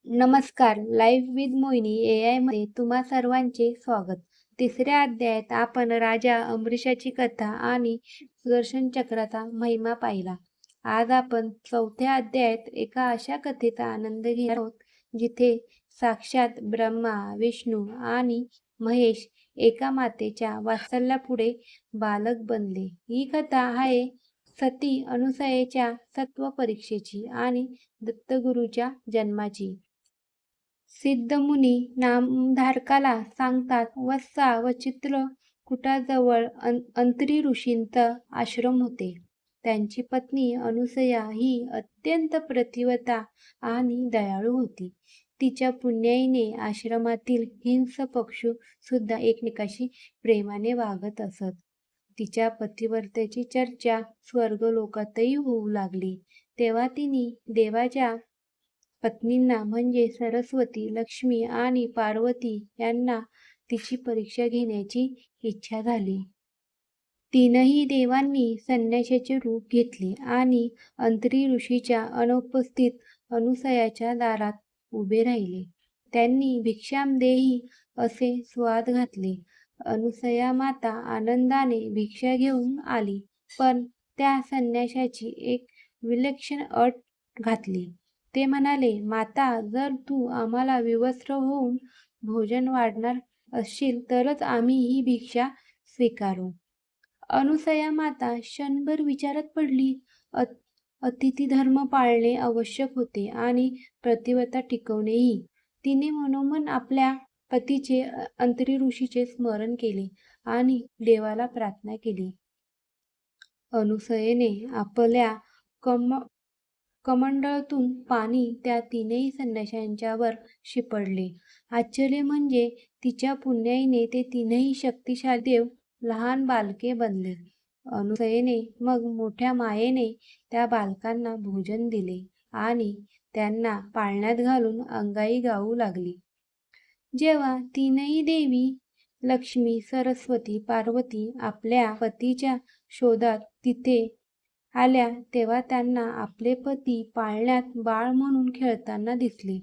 नमस्कार. Live with मोहिनी मध्ये तुम्हा सर्वांचे स्वागत. तिसऱ्या अध्यायात आपण राजा अमरीशाची कथा आणि सुदर्शन चक्राचा महिमा पाहिला. आज आपण चौथ्या अध्यायात एका अशा कथेचा आनंद घेणार आहोत जिथे साक्षात ब्रह्मा, विष्णू आणि महेश एका मातेच्या वात्सल्यापुढे बालक बनले. ही कथा आहे सती अनुसयेच्या सत्व परीक्षेची आणि दत्तगुरूच्या जन्माची. सिद्धमुनी नामधारकाला सांगतात, वत्सा व चित्रकूटाजवळ अंतरी ऋषींचा आश्रम होते. त्यांची पत्नी अनुसया ही अत्यंत प्रतिवता आणि दयाळू होती. तिच्या पुण्याईने आश्रमातील हिंस पक्षी सुद्धा एकमेकाशी प्रेमाने वागत असत. तिच्या पतिव्रतेची चर्चा स्वर्गलोकातही होऊ लागली. तेव्हा तिने देवाच्या पत्नींना म्हणजे सरस्वती, लक्ष्मी आणि पार्वती यांना तिची परीक्षा घेण्याची इच्छा झाली. तीनही देवांनी संन्याशाचे रूप घेतले आणि अंतरी ऋषीच्या अनुपस्थित अनुसयाच्या दारात उभे राहिले. त्यांनी भिक्षाम देही असे स्वाद घातले. अनुसया माता आनंदाने भिक्षा घेऊन आली, पण त्या संन्याशाची एक विलक्षण अट घातली. ते म्हणाले, माता, जर तू आम्हाला विवस्त्र होऊन भोजन वाढणार असशील तरच आम्ही ही भिक्षा स्वीकारू. अनुसया माता क्षणभर विचारात पडली. अतिथी धर्म पाळणे आवश्यक होते आणि प्रतिवता टिकवणेही. तिने मनोमन आपल्या पतीचे अंतरी ऋषीचे स्मरण केले आणि देवाला प्रार्थना केली. अनुसयेने आपल्या कमंडळातून पाणी त्या तीनही संन्याशांच्यावर शिपडले. आश्चर्य म्हणजे तिच्या पुण्याईने ते तीनही शक्तिशाली देव लहान बालके बनले. अनुसयेने मग मोठ्या मायेने त्या बालकांना भोजन दिले आणि त्यांना पाळण्यात घालून अंगाई गाऊ लागली. जेव्हा तीनही देवी लक्ष्मी, सरस्वती, पार्वती आपल्या पतीच्या शोधात तिथे आल्या तेव्हा त्यांना आपले पती पाळण्यात बाळ म्हणून खेळताना दिसले.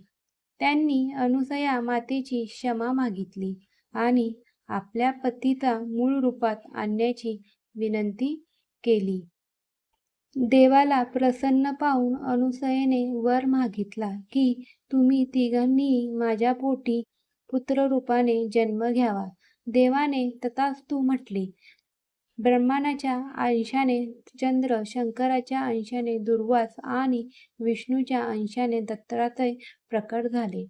त्यांनी अनुसया मातेची क्षमा मागितली आणि आपल्या पतीचा मूळ रूपात आणण्याची विनंती केली. देवाला प्रसन्न पाहून अनुसयेने वर मागितला की तुम्ही तिघांनीही माझ्या पोटी पुत्ररूपाने जन्म घ्यावा. देवाने तथास्तु म्हटले. ब्रह्माच्या अंशाने चंद्र, शंकराच्या अंशाने दुर्वास आणि विष्णूच्या अंशाने दत्तात्रय प्रकट झाले.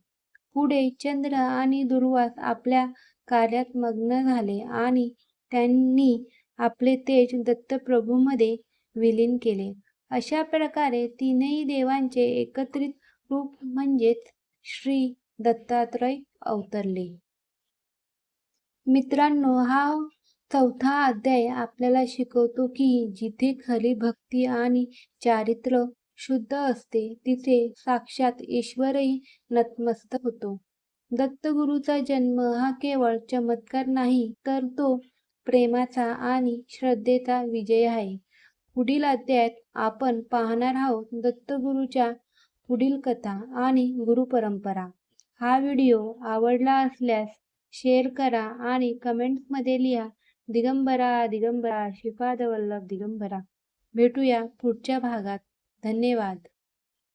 पुढे चंद्र आणि दुर्वास आपल्या कार्यात मग्न झाले आणि त्यांनी आपले तेज दत्तप्रभूमध्ये विलीन केले. अशा प्रकारे तीनही देवांचे एकत्रित रूप म्हणजेच श्री दत्तात्रय अवतरले. मित्रांनो, हा चौथा अध्याय आपल्याला शिकवतो की जिथे खरी भक्ती आणि चारित्र्य शुद्ध असते तिथे साक्षात ईश्वरही नतमस्तक होतो. दत्तगुरूचा जन्म हा केवळ चमत्कार नाही तर तो प्रेमाचा आणि श्रद्धेचा विजय आहे. पुढील अध्यायात आपण पाहणार आहोत दत्तगुरूच्या पुढील कथा आणि गुरुपरंपरा. हा व्हिडिओ आवडला असल्यास शेअर करा आणि कमेंट्समध्ये लिहा, दिगंबरा दिगंबरा श्रीपाद वल्लभ दिगंबरा. भेटूया पुढच्या भागात. धन्यवाद.